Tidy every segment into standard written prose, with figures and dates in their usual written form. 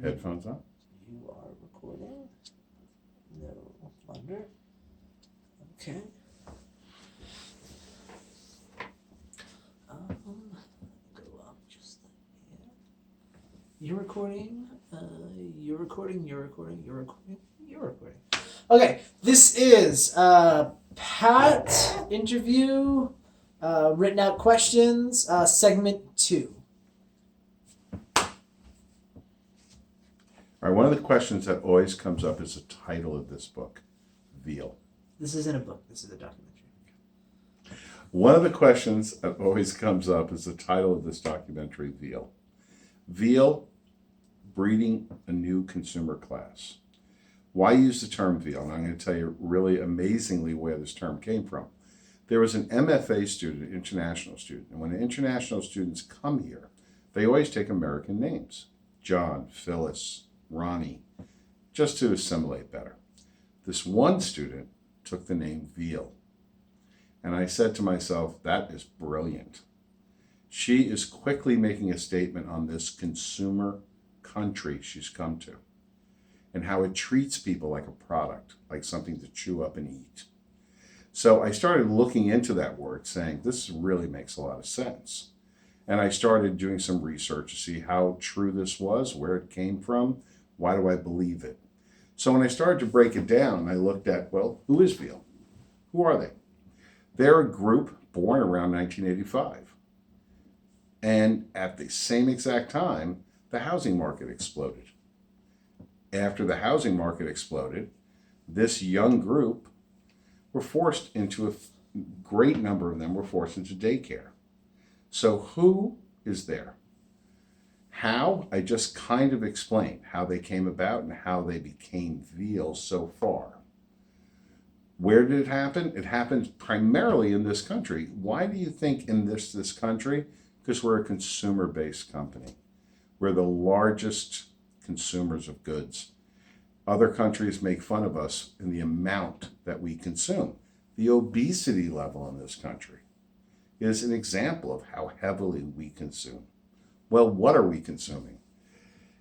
Headphones on? You are recording. No wonder. Okay. Go up just like here. You're recording. You're recording. You're recording. You're recording. You're recording. Okay. This is Pat interview. Written out questions. Segment 2. All right, one of the questions that always comes up is the title of this book, Veal. This isn't a book. This is a documentary. One of the questions that always comes up is the title of this documentary, Veal. Veal, breeding a new consumer class. Why use the term veal? And I'm going to tell you really amazingly where this term came from. There was an MFA student, international student, and when the international students come here, they always take American names. John, Phyllis, Ronnie, just to assimilate better. This one student took the name Veal. And I said to myself, that is brilliant. She is quickly making a statement on this consumer country she's come to and how it treats people like a product, like something to chew up and eat. So I started looking into that word, saying, this really makes a lot of sense. And I started doing some research to see how true this was, where it came from, why do I believe it? So when I started to break it down, I looked at, well, who is Veal? Who are they? They're a group born around 1985. And at the same exact time, the housing market exploded. After the housing market exploded, this young group were forced into a great number of them were forced into daycare. So who is there? How? I just kind of explained how they came about and how they became Veal so far. Where did it happen? It happened primarily in this country. Why do you think in this country? Because we're a consumer-based company. We're the largest consumers of goods. Other countries make fun of us in the amount that we consume. The obesity level in this country is an example of how heavily we consume. Well, what are we consuming?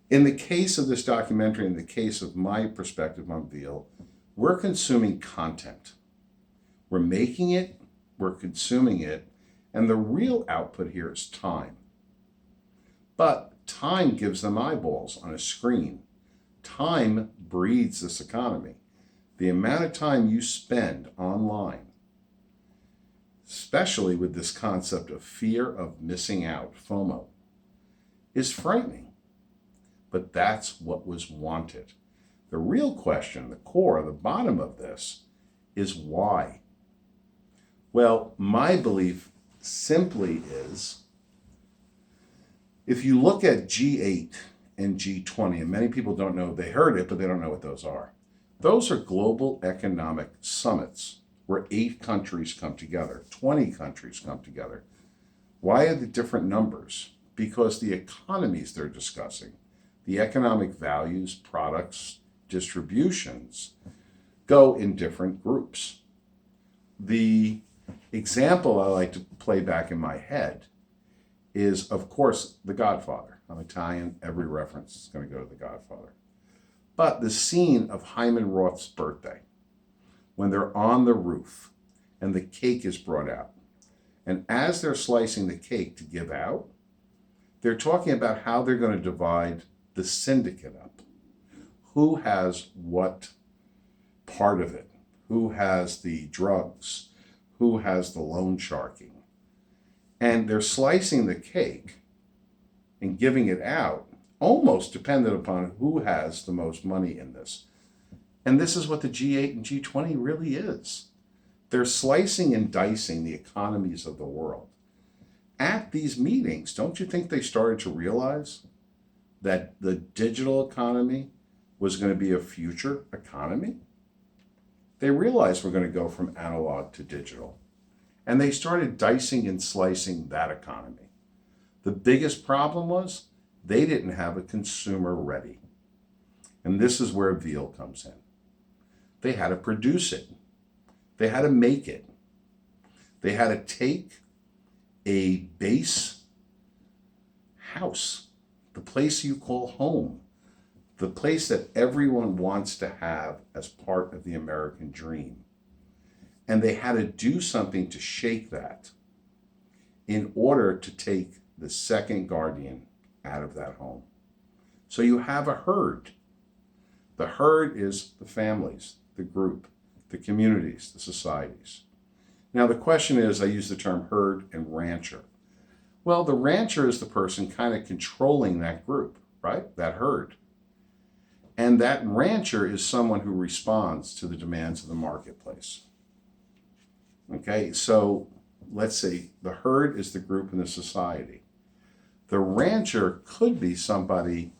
In the case of this documentary, in the case of my perspective on Veal, we're consuming content. We're making it, we're consuming it, and the real output here is time. But time gives them eyeballs on a screen. Time breeds this economy. The amount of time you spend online, especially with this concept of fear of missing out, FOMO, is frightening. But that's what was wanted. The real question, the core, the bottom of this, is why? Well, my belief simply is, if you look at G8 and G20, and many people don't know, they heard it, but they don't know what those are. Those are global economic summits where 8 countries come together, 20 countries come together. Why are the different numbers? Because the economies they're discussing, the economic values, products, distributions, go in different groups. The example I like to play back in my head is, of course, The Godfather. I'm Italian, every reference is going to go to The Godfather. But the scene of Hyman Roth's birthday, when they're on the roof and the cake is brought out, and as they're slicing the cake to give out, they're talking about how they're going to divide the syndicate up. Who has what part of it? Who has the drugs? Who has the loan sharking? And they're slicing the cake and giving it out, almost dependent upon who has the most money in this. And this is what the G8 and G20 really is. They're slicing and dicing the economies of the world. At these meetings, don't you think they started to realize that the digital economy was going to be a future economy? They realized we're going to go from analog to digital. And they started dicing and slicing that economy. The biggest problem was they didn't have a consumer ready. And this is where Veal comes in. They had to produce it. They had to make it. They had to take a base house the place you call home, the place that everyone wants to have as part of the American dream. And they had to do something to shake that in order to take the second guardian out of that home. So you have a herd. The herd is the families, the group, the communities, the societies. Now the question is, I use the term herd and rancher. Well, the rancher is the person kind of controlling that group, right? That herd. And that rancher is someone who responds to the demands of the marketplace. Okay, so let's say the herd is the group in the society. The rancher could be somebody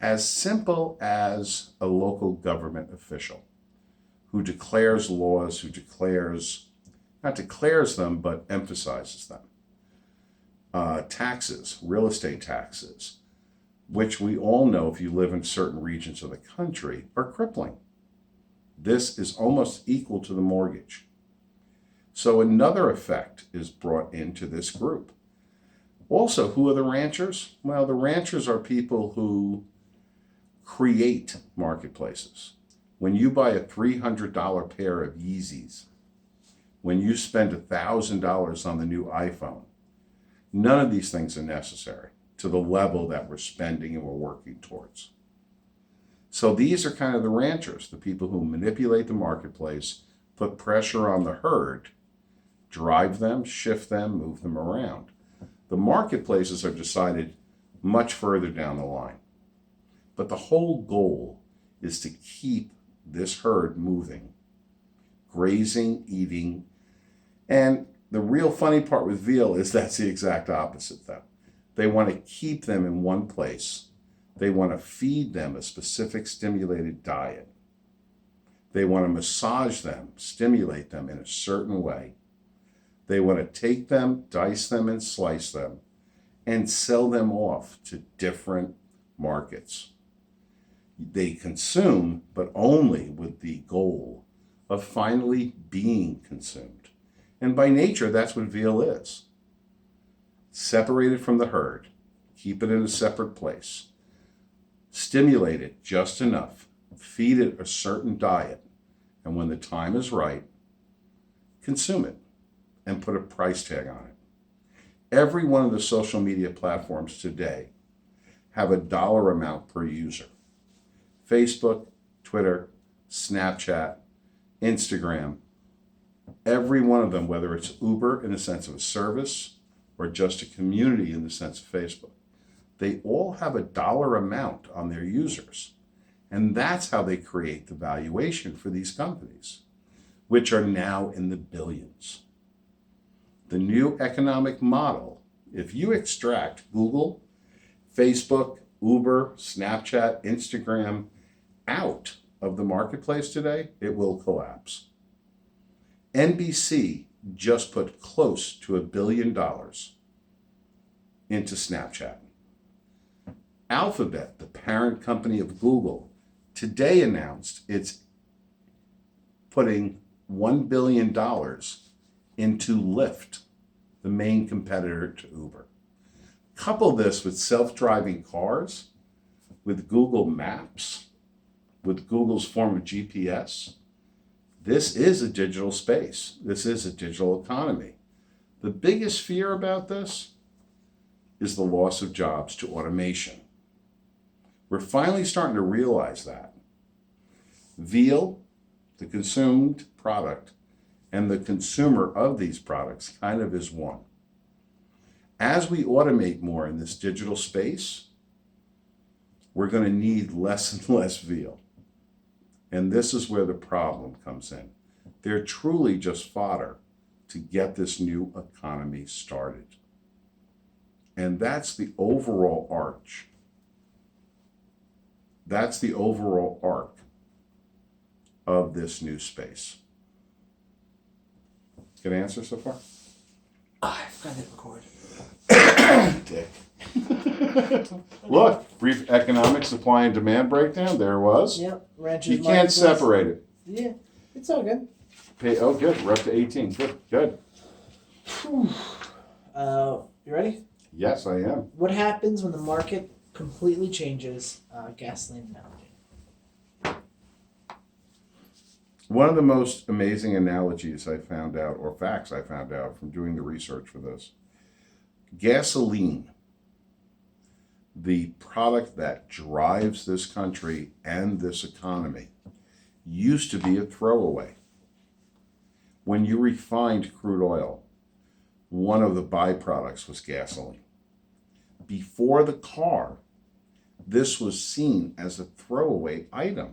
as simple as a local government official who declares laws, who not declares them, but emphasizes them. Taxes, real estate taxes, which we all know if you live in certain regions of the country are crippling. This is almost equal to the mortgage. So another effect is brought into this group. Also, who are the ranchers? Well, the ranchers are people who create marketplaces. When you buy a $300 pair of Yeezys, when you spend $1,000 on the new iPhone, none of these things are necessary to the level that we're spending and we're working towards. So these are kind of the ranchers, the people who manipulate the marketplace, put pressure on the herd, drive them, shift them, move them around. The marketplaces are decided much further down the line. But the whole goal is to keep this herd moving, grazing, eating. And the real funny part with veal is that's the exact opposite, though. They want to keep them in one place. They want to feed them a specific stimulated diet. They want to massage them, stimulate them in a certain way. They want to take them, dice them, and slice them, and sell them off to different markets. They consume, but only with the goal of finally being consumed. And by nature, that's what veal is. Separated from the herd, keep it in a separate place, stimulate it just enough, feed it a certain diet, and when the time is right, consume it and put a price tag on it. Every one of the social media platforms today have a dollar amount per user. Facebook, Twitter, Snapchat, Instagram, every one of them, whether it's Uber in the sense of a service or just a community in the sense of Facebook, they all have a dollar amount on their users. And that's how they create the valuation for these companies, which are now in the billions. The new economic model, if you extract Google, Facebook, Uber, Snapchat, Instagram out of the marketplace today, it will collapse. NBC just put close to $1 billion into Snapchat. Alphabet, the parent company of Google, today announced it's putting $1 billion into Lyft, the main competitor to Uber. Couple this with self-driving cars, with Google Maps, with Google's form of GPS. This is a digital space. This is a digital economy. The biggest fear about this is the loss of jobs to automation. We're finally starting to realize that. Veal, the consumed product, and the consumer of these products kind of is one. As we automate more in this digital space, we're going to need less and less veal. And this is where the problem comes in. They're truly just fodder to get this new economy started. And that's the overall arch. That's the overall arc of this new space. Good answer so far? I forgot to hit record. Dick. Look, brief economic supply and demand breakdown. There it was. Yep. Ranches, You can't marketplace. separate it. Yeah, it's all good. Oh, good. We're up to 18. Good. You ready? Yes, I am. What happens when the market completely changes gasoline analogy. One of the most amazing analogies I found out, or facts I found out from doing the research for this, gasoline, the product that drives this country and this economy, used to be a throwaway. When you refined crude oil, one of the byproducts was gasoline. Before the car, this was seen as a throwaway item.